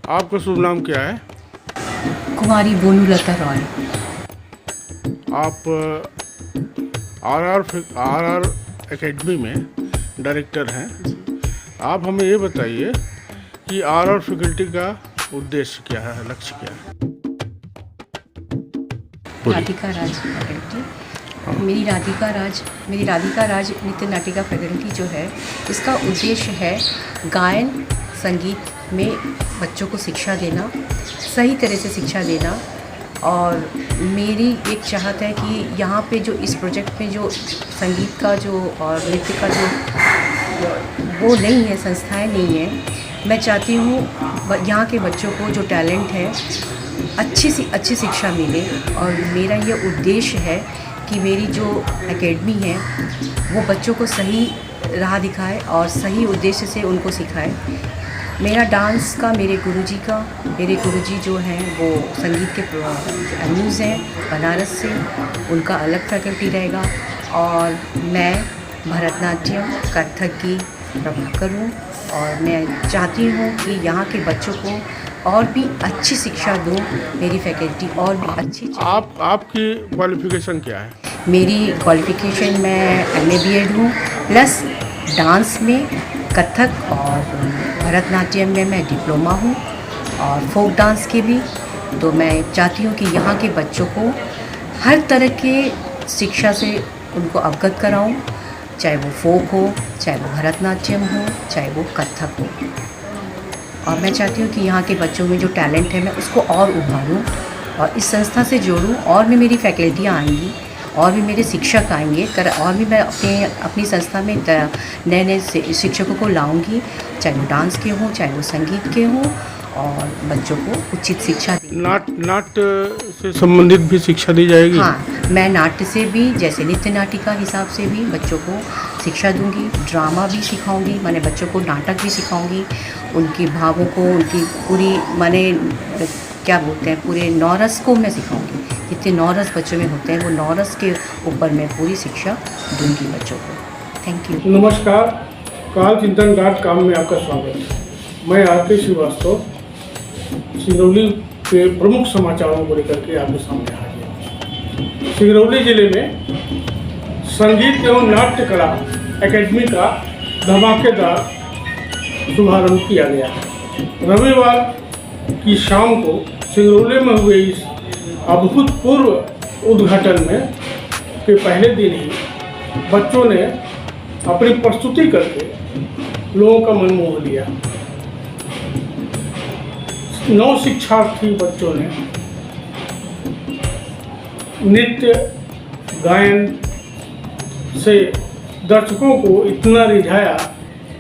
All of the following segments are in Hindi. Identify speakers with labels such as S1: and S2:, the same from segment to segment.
S1: आपका शुभ नाम क्या है?
S2: कुमारी बोनुलता रॉय।
S1: आप आर एकेडमी में डायरेक्टर हैं। आप हमें ये बताइए कि आर फैकल्टी का उद्देश्य क्या है, लक्ष्य क्या है?
S2: राधिका राज फैकल्टी, मेरी राधिका राज नृत्य नाटिका फैकल्टी जो है, इसका उद्देश्य है गायन संगीत में बच्चों को शिक्षा देना, सही तरह से शिक्षा देना। और मेरी एक चाहत है कि यहाँ पे जो इस प्रोजेक्ट में जो संगीत का जो और नृत्य का जो वो नहीं है, संस्थाएं नहीं है, मैं चाहती हूँ यहाँ के बच्चों को जो टैलेंट है अच्छी सी अच्छी शिक्षा मिले। और मेरा ये उद्देश्य है कि मेरी जो एकेडमी है वो बच्चों को सही राह दिखाए और सही उद्देश्य से उनको सिखाए। मेरा डांस का मेरे गुरुजी जो हैं वो संगीत के एम्यूज़ हैं बनारस से, उनका अलग फैकल्टी रहेगा। और मैं भरतनाट्यम कथक की प्रभाकर हूँ और मैं चाहती हूँ कि यहाँ के बच्चों को और भी अच्छी शिक्षा दूँ, मेरी फैकल्टी और भी अच्छी।
S1: आपकी क्वालिफ़िकेशन क्या है?
S2: मेरी क्वालिफ़िकेशन, मैं MA B.Ed हूँ, प्लस डांस में कथक और भरतनाट्यम में मैं डिप्लोमा हूँ और फोक डांस के भी। तो मैं चाहती हूँ कि यहाँ के बच्चों को हर तरह के शिक्षा से उनको अवगत कराऊँ, चाहे वो फोक हो, चाहे वो भरतनाट्यम हो, चाहे वो कथक हो। और मैं चाहती हूँ कि यहाँ के बच्चों में जो टैलेंट है मैं उसको और उभारूँ और इस संस्था से जोड़ूँ। और भी मेरी फैकल्टियाँ आएंगी और भी मेरे शिक्षक आएंगे और भी मैं अपनी संस्था में नए नए शिक्षकों को लाऊंगी, चाहे वो डांस के हों, चाहे वो संगीत के हों, और बच्चों को उचित शिक्षा दी।
S1: नाट्य से संबंधित भी शिक्षा दी जाएगी?
S2: हाँ, मैं नाट्य से भी, जैसे नृत्य नाटिका हिसाब से भी बच्चों को शिक्षा दूंगी। ड्रामा भी सिखाऊंगी, मैंने बच्चों को नाटक भी सिखाऊंगी, उनकी भावों को, उनकी पूरी माने क्या बोलते हैं, पूरे नौरस को मैं सिखाऊंगी। जितने नौरस बच्चों में होते हैं वो नौरस के ऊपर मैं पूरी शिक्षा दूंगी बच्चों को। Thank you.
S1: नमस्कार, काल चिंतन घाट काम में आपका स्वागत है। मैं RK श्रीवास्तव सिंगरौली के प्रमुख समाचारों को लेकर के आपके सामने हाजिर हूँ। सिंगरौली जिले में संगीत एवं नाट्य कला एकेडमी का धमाकेदार शुभारंभ किया गया है। रविवार की शाम को सिंगरौली में हुए इस अभूतपूर्व उद्घाटन में के पहले दिन ही बच्चों ने अपनी प्रस्तुति करके लोगों का मन मोह लिया। 9 शिक्षार्थी बच्चों ने नृत्य गायन से दर्शकों को इतना रिझाया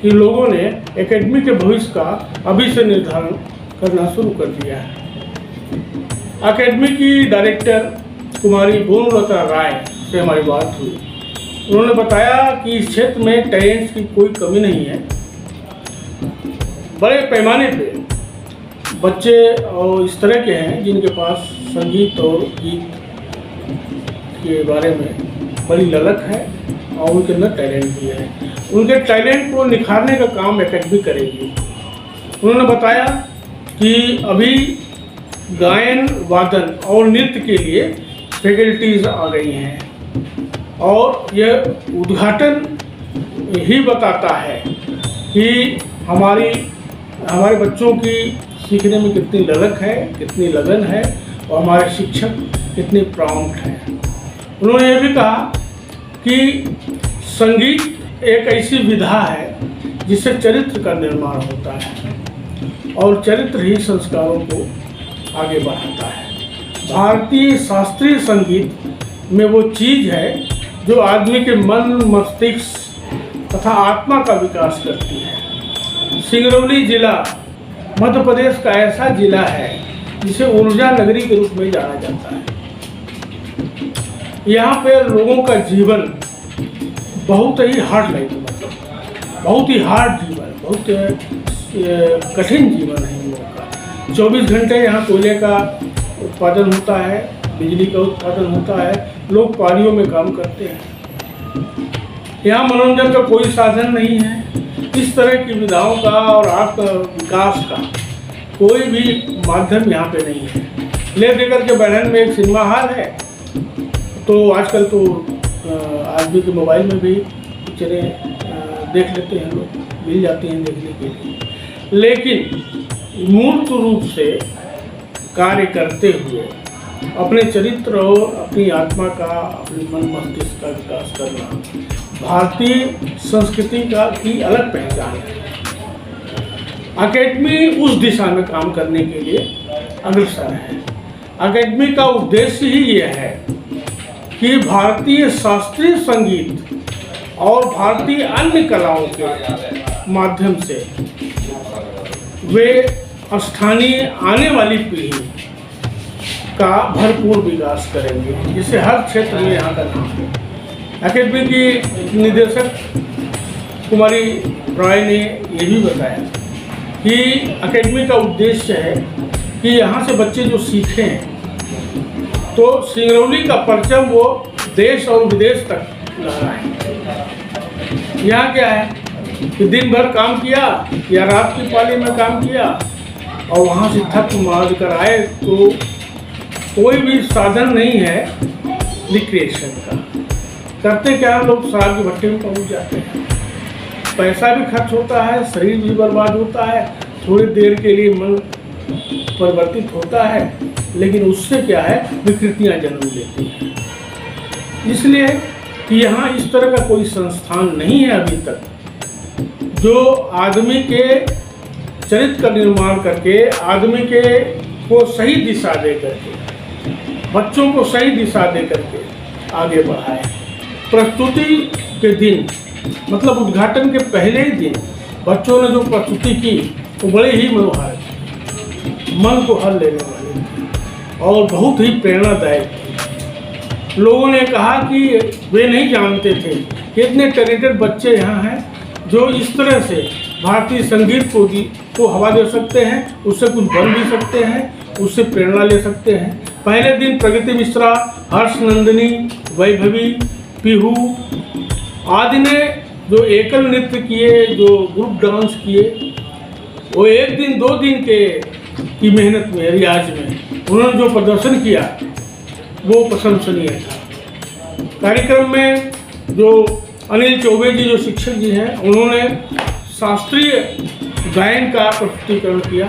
S1: कि लोगों ने एकेडमी के भविष्य का अभी से निर्धारण करना शुरू कर दिया है। एकेडमी की डायरेक्टर कुमारी बोनुलता राय से हमारी बात हुई। उन्होंने बताया कि इस क्षेत्र में टैलेंट्स की कोई कमी नहीं है। बड़े पैमाने पे बच्चे और इस तरह के हैं जिनके पास संगीत और गीत के बारे में बड़ी ललक है और उनके अंदर टैलेंट भी है। उनके टैलेंट को निखारने का काम एकेडमी करेगी। उन्होंने बताया कि अभी गायन, वादन और नृत्य के लिए फैकल्टीज आ गई हैं और यह उद्घाटन ही बताता है कि हमारे बच्चों की सीखने में कितनी ललक है, कितनी लगन है और हमारे शिक्षक कितने प्रॉम्प्ट हैं। उन्होंने ये भी कहा कि संगीत एक ऐसी विधा है जिससे चरित्र का निर्माण होता है और चरित्र ही संस्कारों को आगे बढ़ाता है। भारतीय शास्त्रीय संगीत में वो चीज़ है जो आदमी के मन, मस्तिष्क तथा आत्मा का विकास करती है। सिंगरौली जिला मध्य प्रदेश का ऐसा जिला है जिसे ऊर्जा नगरी के रूप में जाना जाता है। यहाँ पे लोगों का जीवन बहुत ही हार्ड लाइफ, मतलब बहुत ही हार्ड जीवन, बहुत कठिन जीवन है इन लोगों का। 24 घंटे यहाँ कोयले का उत्पादन होता है, बिजली का उत्पादन होता है, लोग पारियों में काम करते हैं। यहाँ मनोरंजन का कोई साधन नहीं है। इस तरह की विधाओं का और आपका विकास का कोई भी माध्यम यहाँ पे नहीं है। ले देकर के बहन में एक सिनेमा हॉल है, तो आजकल तो आदमी के मोबाइल में भी पिक्चरें देख लेते हैं लोग, मिल जाती हैं देखने के लिए। लेकिन मूर्त रूप से कार्य करते हुए अपने चरित्र और अपनी आत्मा का, अपने मन मस्तिष्क का विकास करना भारतीय संस्कृति की अलग पहचान है। अकेडमी उस दिशा में काम करने के लिए अग्रसर है। अकेडमी का उद्देश्य ही यह है कि भारतीय शास्त्रीय संगीत और भारतीय अन्य कलाओं के माध्यम से वे स्थानीय आने वाली पीढ़ी का भरपूर विकास करेंगे, जिससे हर क्षेत्र में यहाँ का नाम है। अकेडमी की निदेशक कुमारी रॉय ने ये भी बताया कि अकेडमी का उद्देश्य है कि यहाँ से बच्चे जो सीखें तो सिंगरौली का परचम वो देश और विदेश तक लहराएं। यहाँ क्या है कि दिन भर काम किया या रात की पाली में काम किया और वहाँ से थक मार कर आए, तो कोई भी साधन नहीं है रिक्रिएशन का। करते क्या लोग शराब के भट्टे में पहुँच जाते हैं, पैसा भी खर्च होता है, शरीर भी बर्बाद होता है, थोड़ी देर के लिए मन परिवर्तित होता है, लेकिन उससे क्या है विकृतियाँ जन्म लेती हैं। इसलिए कि यहाँ इस तरह का कोई संस्थान नहीं है अभी तक जो आदमी के चरित्र का निर्माण करके आदमी के को सही दिशा दे करके, बच्चों को सही दिशा दे करके आगे बढ़ाए। प्रस्तुति के दिन मतलब उद्घाटन के पहले ही दिन बच्चों ने जो प्रस्तुति की वो बड़े ही मनोहार, मन को हर लेने वाली थी और बहुत ही प्रेरणादायक थी। लोगों ने कहा कि वे नहीं जानते थे कि इतने टैलेंटेड बच्चे यहाँ हैं जो इस तरह से भारतीय संगीत को हवा दे सकते हैं, उससे कुछ बन भी सकते हैं, उससे प्रेरणा ले सकते हैं। पहले दिन प्रगति मिश्रा, हर्ष नंदिनी, वैभवी, पीहू आदि ने जो एकल नृत्य किए, जो ग्रुप डांस किए, वो एक दिन 2 दिन की मेहनत में, रियाज में उन्होंने जो प्रदर्शन किया वो प्रशंसनीय था। कार्यक्रम में जो अनिल चौबे जी जो शिक्षक जी हैं, उन्होंने शास्त्रीय गायन का प्रस्तुतिकरण किया।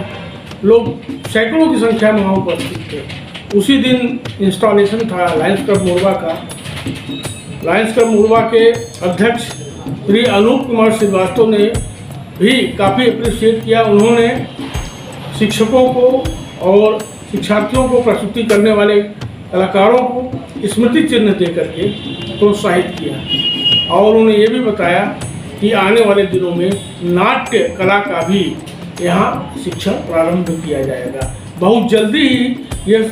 S1: लोग सैकड़ों की संख्या में वहाँ उपस्थित थे। उसी दिन इंस्टॉलेशन था लायंस क्लब मोरबा का। लायंस क्लब मोरबा के अध्यक्ष श्री अनूप कुमार श्रीवास्तव ने भी काफ़ी अप्रिशिएट किया। उन्होंने शिक्षकों को और शिक्षार्थियों को, प्रस्तुति करने वाले कलाकारों को स्मृति चिन्ह दे करके प्रोत्साहित किया और उन्होंने ये भी बताया कि आने वाले दिनों में नाट्य कला का भी यहाँ शिक्षण प्रारंभ किया जाएगा। बहुत जल्दी ही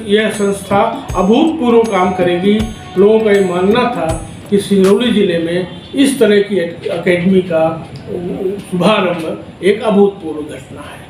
S1: यह संस्था अभूतपूर्व काम करेगी। लोगों का ये मानना था कि सिंगरौली जिले में इस तरह की अकेडमी का शुभारंभ एक अभूतपूर्व घटना है।